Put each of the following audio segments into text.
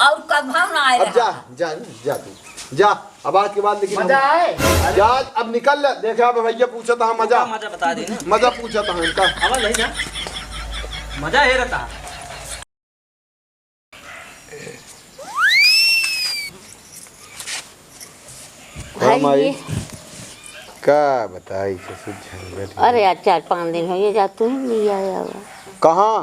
और कब हम ना आए अब जा जा जा तू जा। अब आज के बाद लेकिन मजा आए जा अब निकल ले। देखा अब भैया पूछा था मजा मजा बता दी ना। मजा पूछा था इनका आवाज नहीं ना मजा है रहता। भाई क्या बताई झंझट। अरे आज 4-5 दिन हो ये जा तू ही नहीं आया हुआ। कहाँ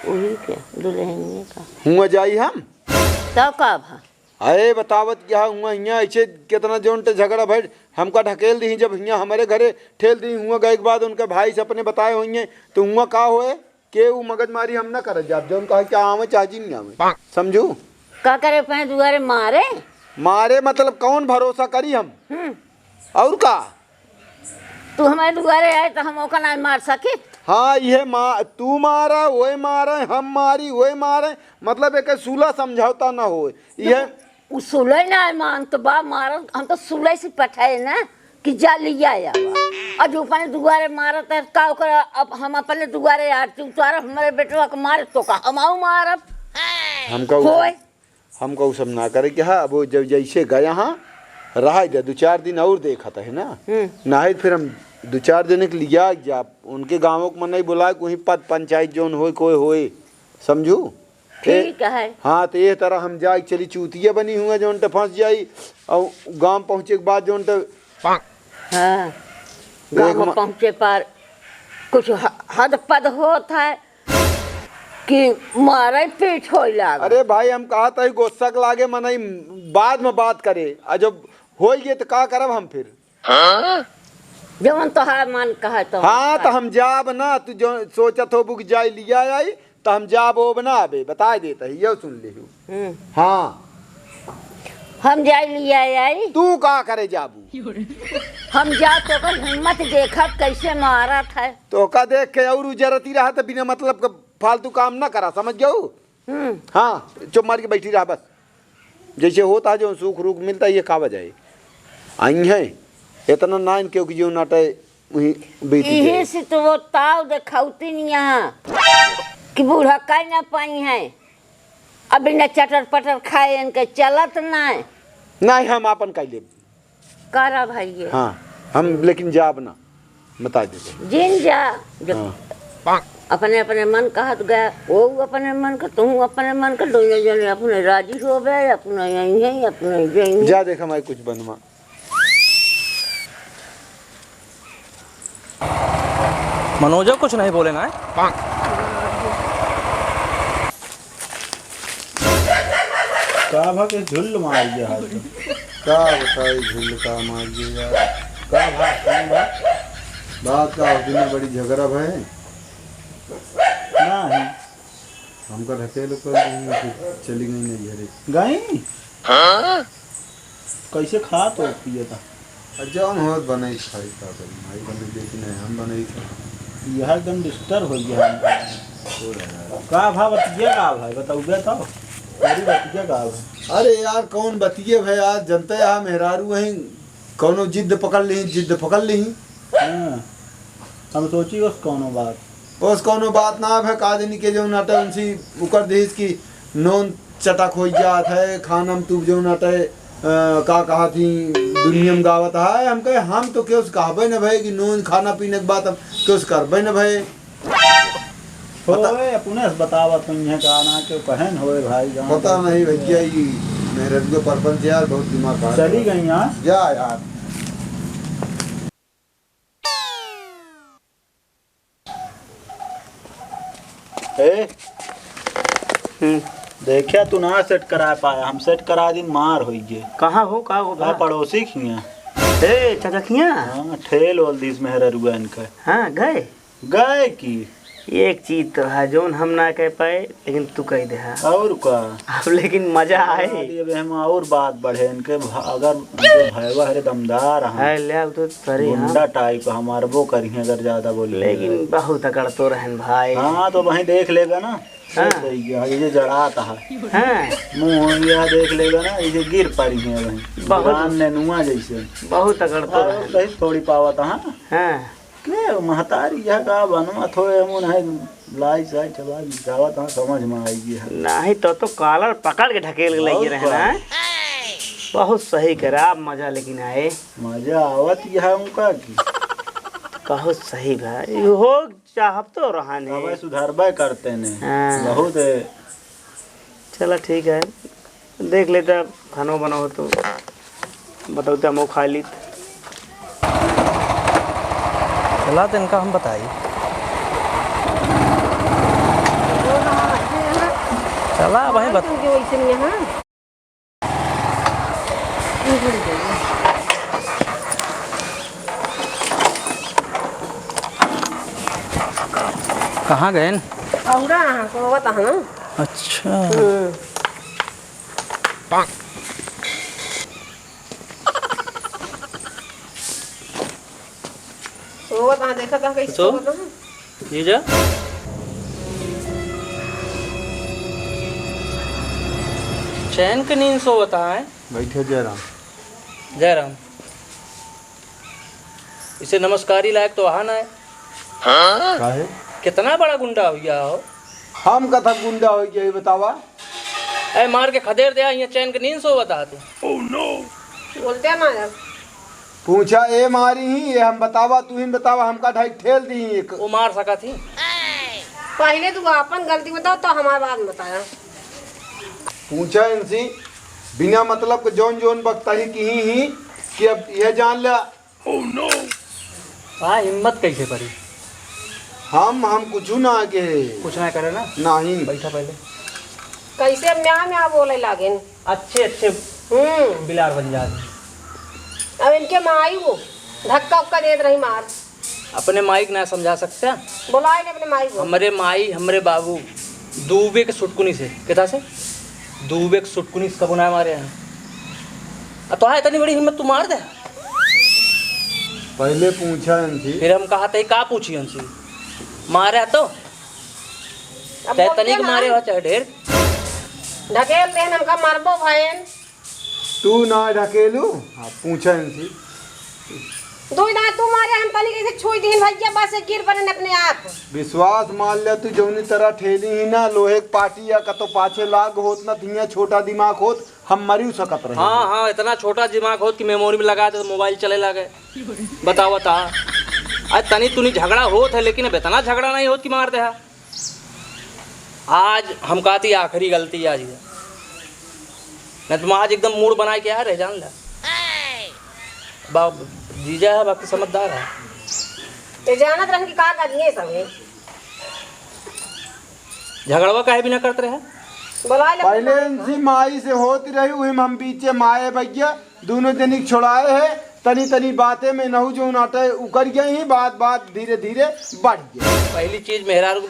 वही क्या दुल्हन का हुआ जाई हम तब कब है अरे बतावत क्या हुआ यहाँ ऐसे कितना जोन ते झगड़ा भाई हमका ढकेल दी जब यहाँ हमारे घरे ठेल दी हुआ गए के बाद उनके भाई से अपने बताए हुए तो हुआ का होए के वो मगज मारी हम ना कर जा जो कहा क्या आवे चाची नहीं आवे समझू का करे पे दुआरे मारे मारे मतलब कौन भरोसा करी हम और का तू हमारे दुआरे आए तो हम ओका ना मार सके। हाँ ये तू मारा वही मारे हम मारी वही मारे मतलब एक सूला समझौता ना हो ये सुलह ना मान तो बा मार हम तो सुलह से पठाए ना कि जा लिया आया और जो अपने दुआरे मारा तो का ओकर अब हम अपने दुआरे आते उतार हमारे बेटवा को मारे तो का हम आऊ मारब हमको सब ना करे कि हाँ अब वो जब जैसे गया हाँ रहा जा 2-4 दिन और देखा था है ना ना ही फिर हम 2-4 दिन के लिया जा उनके गाँवों को मन नहीं बुलाए कोई पद पंचायत जोन हो कोई होए समझू ठीक है। हाँ तो ये तरह हम जाए चली चूतिया बनी हुए जो उनटे फंस जाई और गांव पहुँचे के बाद जो उनटे हाँ गाँव पहुँचे पर कुछ हद पद होता है कि मारे पीठ हो लाग। अरे भाई हम कहा था गुस्सा के लागे मनाई बाद में बात करे और जब हो गए तो का करब हम फिर जवन तो है मन कहा तो हाँ तो हम जाब ना तू जो सोचत हो बुक जाई लिया आई तो हम जाब वो बना बे बता देता है ये सुन ले हाँ हम जाए लिया आई तू का करे जाबू हम जा तो कर हिम्मत देखा कैसे मारा था तो का देख के और जरती रहा तो बिना मतलब का फालतू काम ना करा समझ जाओ। हाँ चुप मार के बैठी रहा बस जैसे होता है जो सुख रुख मिलता है ये का वजह आई है इतना नाइन क्योंकि जो नाटे यही से तो वो ताव दिखाती नहीं यहाँ कि बूढ़ा कह ना पाई है अभी न चटर पटर खाए इनके चलत नहीं हम अपन कह ले करा भाई ये हाँ हम लेकिन जाब ना बता देते जिन जा अपने अपने मन कहत गया वो अपने मन का तू अपने मन का दोनों जने अपने राजी हो गए अपना यही है अपने यही जा देखा मैं कुछ बनवा मनोजा कुछ नहीं बोले ना का भा के झुल्ल मार गया क्या बताई झुल का मार दिया का भा कौन भा बात का दिन बड़ी झगड़ा भाई नहीं हमका ढकेल कर चली गई नहीं अरे गई कैसे खा तो पिए था जौन हो बनाई खाई का भाई बने देखी नहीं हम बनाई खा यह एकदम डिस्टर्ब हो गया का भा बतिया का भाई बताओ बे तो अरे बतिया का भाई अरे यार कौन बतिए भाई आज जनता यहाँ मेहरारू हैं कौनो जिद पकड़ ली हाँ हम सोची उस कोनो बात उस कोनो बात ना है कादनी के जो नाटे उनसी उकर देश की नोन चटक हो जात है खानम तू जो नाटे का कहा थी दुनिया में गावत है हम कहे हम तो क्यों कहबे न भाई कि नोन खाना पीने के बाद हम क्यों करबे न भाई होए अपने बतावा तुम यहाँ का ना क्यों कहन होए भाई पता नहीं भैया ये मेरे को परपंच यार बहुत दिमाग खा चली गई यहाँ जा यार देखिया तू ना सेट करा पाया हम सेट करा दी मार हो गए कहाँ हो कहाँ हो पड़ोसी खिया ए चाचा खिया हाँ ठेल वाल दिस मेहरा रुआ इनका हाँ गए गए की एक चीज तो है जोन हम ना कह पाए लेकिन तू कह दे है और का अब लेकिन मजा आए अब हम और बात बढ़े इनके अगर उनके भैया है दमदार है ले अब तो सरी गुंडा टाइप हमारे वो करिए अगर ज्यादा बोले लेकिन बहुत अकड़ तो रहन भाई हाँ तो वहीं देख लेगा ना हाँ। ये जड़ाता है हाँ मुँह यह देख लेगा ना ये गिर पड़ी है वहीं बहुत ने नुआ जैसे बहुत अकड़ तो रहन कहीं थोड़ी पावत हाँ हाँ के महतारी यह का बनवा थोड़े मुन है लाई साई चला गावत हां समझ में आएगी है नहीं तो कॉलर पकड़ के ढकेल के लगे रहना। बहुत सही करा आप मजा लेकिन आए। मजा आवत यह उनका की बहुत सही भाई हो चाहब तो रहा अब ने सुधारबा करते ने हाँ। बहुत है। चलो ठीक है देख लेता खाना बनाओ तो बताओ हम खा ली। चला तो इनका हम बताइए। चला भाई बता कहाँ गए न? अच्छा देखा था कैसे तो? ये जा चैन की नींद सो बता है। बैठे जयराम। जयराम इसे नमस्कारी लायक तो आहा ना है। काहे कितना बड़ा गुंडा हो गया हो। हम कथा गुंडा हो गया बतावा। ऐ मार के खदेड़ दिया यहाँ चैन की नींद सो बता तू। बोलते ना यार पूछा ए मारी ही ये हम बतावा तू ही बतावा हमका ढाई ठेल दी एक। वो मार सका थी। पहले तू अपन गलती बताओ तो हमारे बाद बताया। पूछा इनसे बिना मतलब के जोन जोन बकता ही की ही कि अब यह जान लिया। हाँ हिम्मत कैसे पड़ी। हम कुछ ना आगे कुछ ना करे ना। नहीं बैठा पहले कैसे म्या बोले लागे। अच्छे अच्छे बिलार बन जाते। अब इनके माई वो धक्का उक्का दे रही मार। अपने माई को ना समझा सकते। बुलाए ने अपने माई को। हमारे माई हमारे बाबू दूबे के सुटकुनी से किता से दूबे के सुटकुनी से कब ना मारे हैं। तो है इतनी बड़ी हिम्मत तू मार दे। पहले पूछा इनसे फिर हम कहा थे का पूछी उनसे मारे तो अब चाहे बोलते तनिक ना, मारे हो चाहे ढेर ढकेल दे हमका मारबो भाईन। तू ना ढकेलू। हाँ पूछा इनसे दो ना तू मारे हम तनी कैसे छोड़ दीन भैया बस गिर पड़े अपने आप। विश्वास मान लिया तू जौनी तरह ठेली ही ना लोहे के पाटी या कतो पाछे लाग होत ना थिया छोटा दिमाग होत हम मरी सकत रहे। हाँ हाँ इतना छोटा दिमाग हो कि मेमोरी में लगा दे तो मोबाइल चले लगे। बताओ बता आज तनी तुनी झगड़ा होत है लेकिन अब इतना झगड़ा नहीं होत कि मार दे। आज हम कहती आखिरी गलती आज है नहीं तुम आज एकदम मूड बना के आ रहे जान ला। बाप जीजा है बाकी समझदार है। ये जानत रहन की का करिए सब झगड़वा काहे भी ना करते रहे। बुलाए ले पहले इनसी माई से होती रही हुई हम पीछे माए भैया दोनों जनिक छोड़ाए है तनी तनी बातें में नहु जो नाटे उकर गए ही बात बात धीरे धीरे बढ़ गई। पहली चीज मेहरारू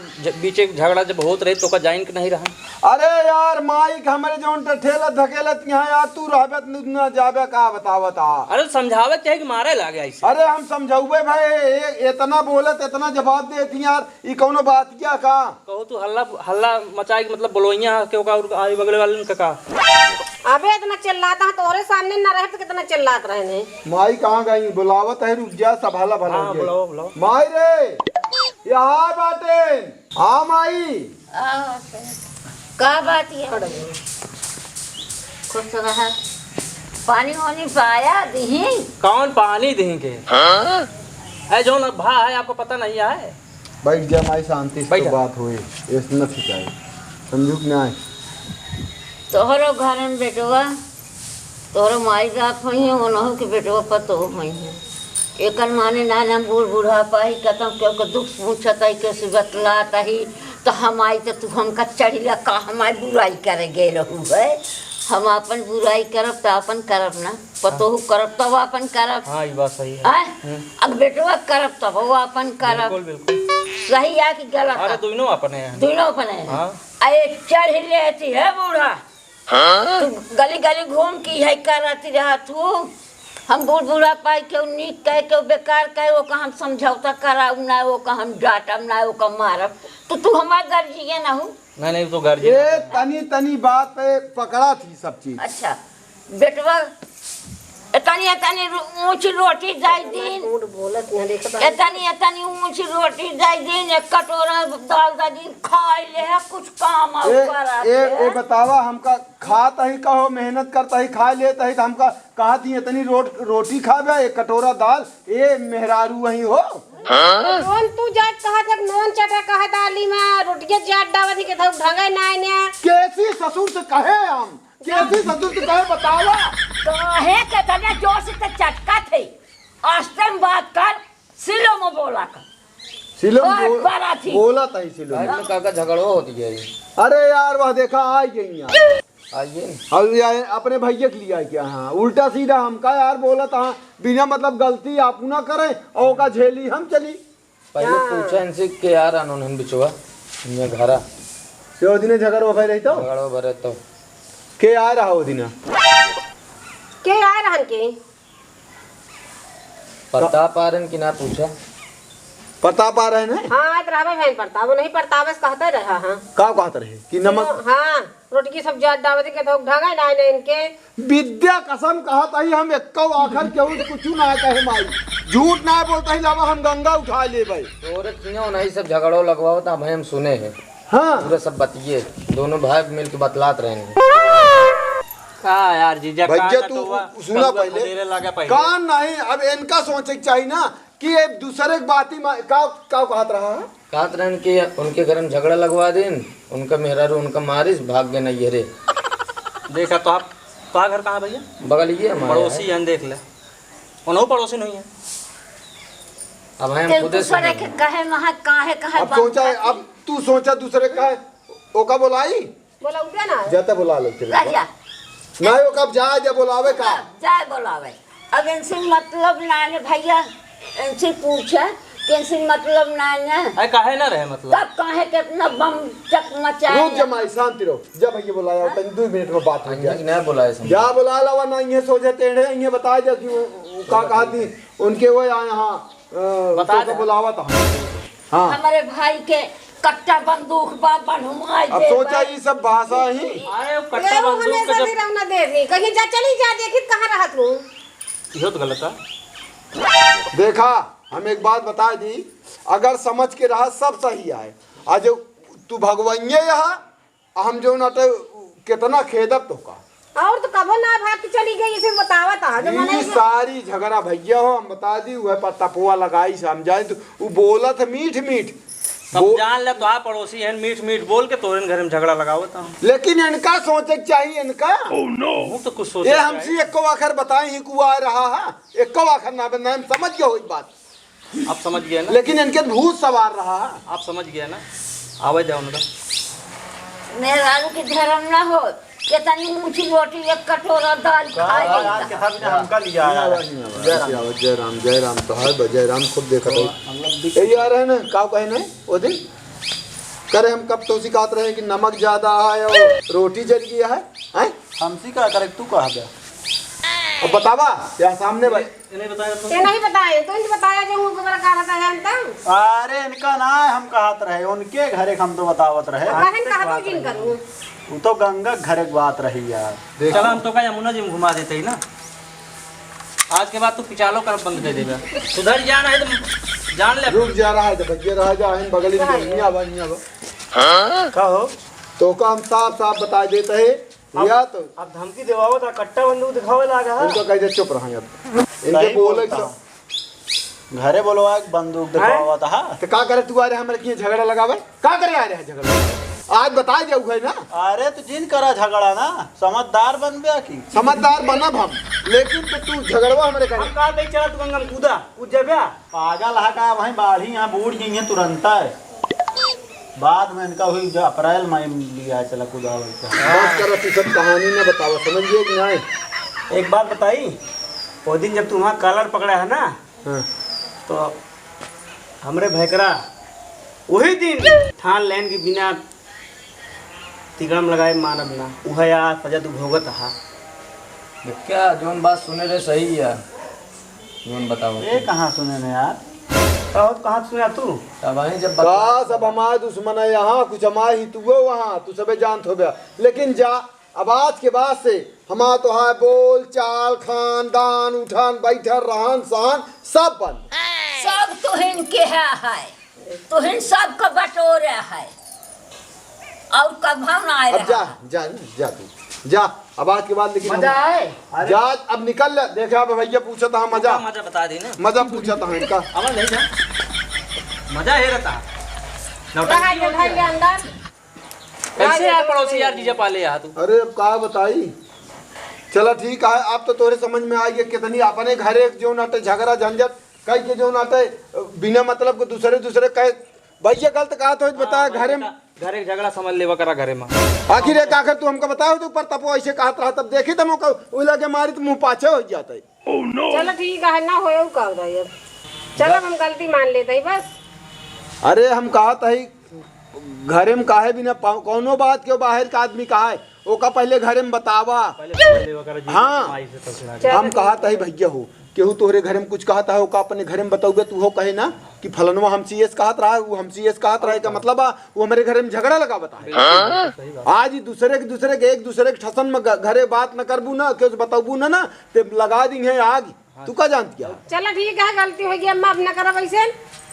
बीच एक झगड़ा जब होत रहे तो का जाइन के नहीं रहा। अरे यार माई के हमारे जो ठेलत धकेलत यहाँ यार तू रहबे न जाबे का बतावता। अरे समझावे चाहे कि मारे लागे ऐसे। अरे हम समझाऊबे भाई इतना बोलत इतना जवाब देती यार ये कौनो बात क्या का। कहो तू हल्ला हल्ला मचाए कि मतलब बोलोइया क्यों का आई बगल वाले ने का। अबे इतना चिल्लाता है तोरे सामने न रहे तो कितना चिल्लात रहे ने। माई कहाँ गई बुलावत है रुक जा संभाला भला। हाँ बुलाओ बुलाओ। माई रे यहाँ बाटे। हाँ माई का बात है खुश रहा पानी वानी पाया दी। कौन पानी देंगे है जो न भा है आपको पता नहीं है। बैठ जा माई शांति से बैठ तो जा। बात हुई ऐसे न सिखाए समझू कि ना। तोहरो घर में बेटवा तोहरो माई बाप हुई है ओनहु के बेटवा पतो हुई है। एकन माने ना बूढ़ बूढ़ा पाही कतम क्यों के दुख पूछत है कैसे बतलात ही तो हम आई तो तू हमका चढ़िला का हमारी बुराई करे गे रहू है। हम अपन बुराई करब तो अपन करब ना पतोहू करब तब अपन करब। हाँ ये बात सही है। हैं? अब बेटवा करब तब वो अपन करब। बिल्कुल बिल्कुल सही है कि गलत अरे है? दोनों अपने हैं। दोनों अपने हैं। हाँ। अरे चढ़ लेती है बूढ़ा। तू गली गली घूम की है करती रहा तू। हम बूढ़ बूढ़ा पाई के नीक कह के बेकार कहे वो का हम समझौता कराऊ ना वो का हम डांटब ना वो का मारब तो तू हमार गर्जिए ना हो। नहीं नहीं तो घर ये तनी तनी बात पे पकड़ा थी सब चीज। अच्छा बेटवा इतनी ऊंची रोटी जाई दिन, झूठ बोलत न देखत इतनी ऊंची रोटी जाई दिन, एक कटोरा दाल दा दिन खाई ले है कुछ काम और ए बतावा हमका खाता ही कहो मेहनत करता ही खा लेता ही तो हमका कहा थी इतनी रोटी खावे एक कटोरा दाल ए मेहरारू वही हो नॉन तू जाट कहा जब नॉन चटा कहा दाली में रोटियां जाट डावत के थक ढंगे नाय ने कैसी ससुर से कहे हम कैसी ससुर से कहे बतावा कहे के तने जोर से चटका थे अष्टम बात कर सिलो में बोला कर सिलो बहुत बड़ा थी। बोला था ही सिलो भाई काका झगड़ो होती है ये। अरे यार वह देखा आ गई यार आइए अब यार अपने भैया के लिया क्या हाँ उल्टा सीधा हमका यार बोला था बिना मतलब गलती आप ना करें और का झेली हम चली पहले पूछा इनसे के यार अनोन बिचवा ये घरा से दिन झगड़ भाई रही तो झगड़ो भरे तो के आ रहा वो दिन के आ रहन के पता पारन की ना पूछा पता पा रहे हैं हां आत रहबे भैन पड़ता वो नहीं पड़ता बस कहते रहा हां का कहत रहे कि नमक हां रोटी की सब जाट डावत के थक ढंगे नाय ने इनके विद्या कसम कहत ही हम एक आखर केहू कुछ ना कहे माई झूठ ना बोलता ही लावा हम गंगा उठा ले भाई और क्यों नहीं सब झगड़ो लगवाओ ता भाई हम सुने हैं हाँ पूरे सब बतिए दोनों भाई मिल के बतलात रहे हैं का यार जीजा भैया तू सुना पहले कान नहीं अब इनका सोचे चाहिए ना कि ये दूसरे की बात ही का कहत रहा है कहत रहन कि उनके घर में झगड़ा लगवा दिन उनका मेहरारू उनका मारिस भाग गए नहीं रे देखा तो आप तो घर कहाँ भैया बगल ये हमारे पड़ोसी हैं देख ले उन्हों पड़ोसी नहीं है अब हम खुद दूसरे के कहे महा काहे कहे अब सोचा अब तू सोचा दूसरे का है ओका बुलाई बोला उठे ना जाता बुला लो कहिया नहीं वो कब जाए जब बुलावे का जाए बोलावे अब इनसे मतलब ना ने भैया इनसे पूछा कि इनसे मतलब ना ने अरे काहे ना रहे मतलब तब काहे कितना बम चक मचाए रुक जमाई शांति रहो जब भैया बुलाया होता 2 मिनट में बात हो जाए नहीं बुलाए समझ जा बुला ला वरना ये सोचे टेढ़े ये बता जा कि का कहा थी उनके वो यहाँ बता तो बुलावा था हाँ हमारे भाई के कट्टा बंदूक बा बनवाई अब सोचा ये सब भाषा ही अरे वो ले कट्टा वो बंदूक हमेशा का नहीं रहना दे रही कहीं जा चली जा देखी कहां रहा तू जब ये तो गलत है देखा हम एक बात बता दी अगर समझ के रहा सब सही आए आज तू भगवैये यहाँ हम जो नट कितना खेदब तो का और तो कबो ना भाग के चली गई इसे बतावा था जो ये सारी झगड़ा भैया हो हम बता दी वह पर तपुआ लगाई समझाई तो वो बोला था मीठ मीठ सब जान ले तो आप पड़ोसी हैं मीठ मीठ बोल के तोरन घर में झगड़ा लगाओ था लेकिन इनका सोचे के चाहिए इनका वो तो कुछ सोच ये हमसे एक आखर बताए ही कुआ रहा है एक आखर ना बना हम समझ गए हो इस बात आप समझ गए ना लेकिन इनके भूत सवार रहा आप समझ गए ना आवाज जाओ ना मेहरारू के धर्म ना हो कितनी ऊंची रोटी एक कटोरा दाल खाए हमका लिया जय राम तो है जय राम खुद देखा तो यही आ रहे ना का कहे ना वो दिन करे हम कब तो सिखाते रहे कि नमक ज्यादा है और रोटी जल गया है हैं हमसी का करे तू कहा गया अब बतावा या सामने भाई नहीं बताया ये नहीं बताए तो इनको बताया जो वो बड़ा कहा था हम तो अरे इनका ना हम कहत रहे उनके घरे हम तो बतावत रहे कहन कहा तो जिन करूं वो तो गंगा घरे की बात रही यार चल हम तो का यमुना जी में घुमा देते ही ना आज के बाद तू पिचालो कर बंद दे देगा सुधर जाना है तो जान ले रुक जा रहा है तो भैया रहा जा इन बगल में नहीं आवा कहो तो का हम साफ साफ बता देते हैं या तो अब धमकी देवाओ तो कट्टा बंदूक दिखावे लागा इनको कह दे चुप रहा अब इनके बोले घरे बोलवा बंदूक दिखावा था तो का करे तू आ रहे हमारे किए झगड़ा लगावे का करे आ रहे हैं झगड़ा आज बता जाऊ है ना अरे तो जिन करा झगड़ा ना समझदार बन गया की समझदार बनब हम लेकिन तो तू झगड़वा हमारे हम करे कहा चला तू गंगा में कूदा कूद जाबे पागल है का वहीं बाढ़ी यहाँ बूढ़ गई है तुरंत है बाद में इनका हुई जो अप्रैल में लिया चला कूदा बस करो तू सब कहानी ना बताओ समझिए कि नहीं एक बात बताई वो दिन जब तुम वहाँ कलर पकड़ा है ना हाँ। तो हमरे भैकरा वही दिन ठान लेन के बिना तिगड़म लगाए मानब ना वह यार सजा तू भोगत हा क्या जोन बात सुने रहे सही है जोन बताओ ये कहाँ सुने ने यार कहाँ सुना तू तब वहीं जब का सब हमारे दुश्मन है यहाँ कुछ हमारे ही तू वहाँ तू सबे जानत हो गया लेकिन जा अब आज के बाद से हमारा तो है बोल चाल खानदान उठन बैठन रहन सहन सब बंद। सब तुहिन के है तुहिन सबका बटोरे है और कभाव ना आए अब जा तू जा। अब आज के बाद लेकिन मजा आए जा अब निकल ले। देखा अब भैया पूछा था मजा मजा बता दी ना। मजा पूछा था इनका। अमल नहीं जा मजा है रहता रहा के भाई के अंदर कैसे यार पड़ोसी यार जीजा पाले यार तू। अरे अब का बताई। चला ठीक है अब तो तोरे समझ में आई है कितनी अपने घरे जो नाटे झगड़ा झंझट कई के जो नाटे बिना मतलब को दूसरे कहे भैया गलत कहा तो बता घरे झगड़ा समझ लेवा करा घरे में। आखिर एक आखिर तू हमको बताओ तो ऊपर तपो ऐसे कहत रहा तब देखी तब वो लगे मारी तो मुंह पाछे हो जाता है। चलो ठीक है ना होए का अब चलो हम गलती मान लेते ही बस। अरे हम कहा था घरे में काहे बिना कौनो बात क्यों बाहर का आदमी कहा है ओका पहले घरे में बतावा। हाँ हम कहा था भैया हो केहू तोहरे घरे में कुछ कहा था ओका अपने घरे में बताओगे तू हो कहे ना कि फलनवा हम सीएस कहत रहा वो हम सीएस कहत रहा का मतलब वो हमारे घरे में झगड़ा लगा बता। आज ही दूसरे के एक दूसरे के ठसन में घरे बात न करबू ना क्यों बताबू ना ते लगा दी है आग। तू का जानती क्या। चलो ठीक है गलती हो गई अम्मा अब न करो वैसे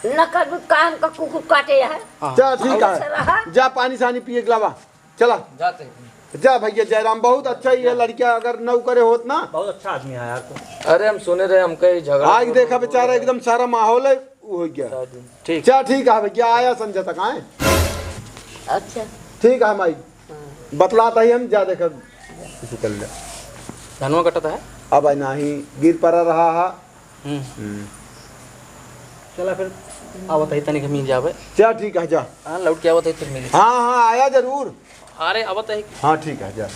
न कर कान का कुकुर काटे है। चल ठीक है जा पानी सानी पिए गिलावा चला जाते जा भैया जयराम बहुत अच्छा ही है लड़कियां अगर नौ करे होत ना बहुत अच्छा आदमी है यार तो। अरे हम सुने रहे हमका ही झगड़ा आज देखा बेचारा एकदम सारा माहौल है वो हो गया। ठीक चल ठीक है भैया आया संजय तक आए। अच्छा ठीक है माई बतलाता ही हम जा देखा किसी कर ले धनवा कटता है अब नहीं गिर पड़ा रहा है। चला फिर आवत है तनिक मिल जावे। चल ठीक है जा। हां लौट के आवत है फिर मिल। हाँ आया जरूर। अरे आवत है। हाँ ठीक है जा।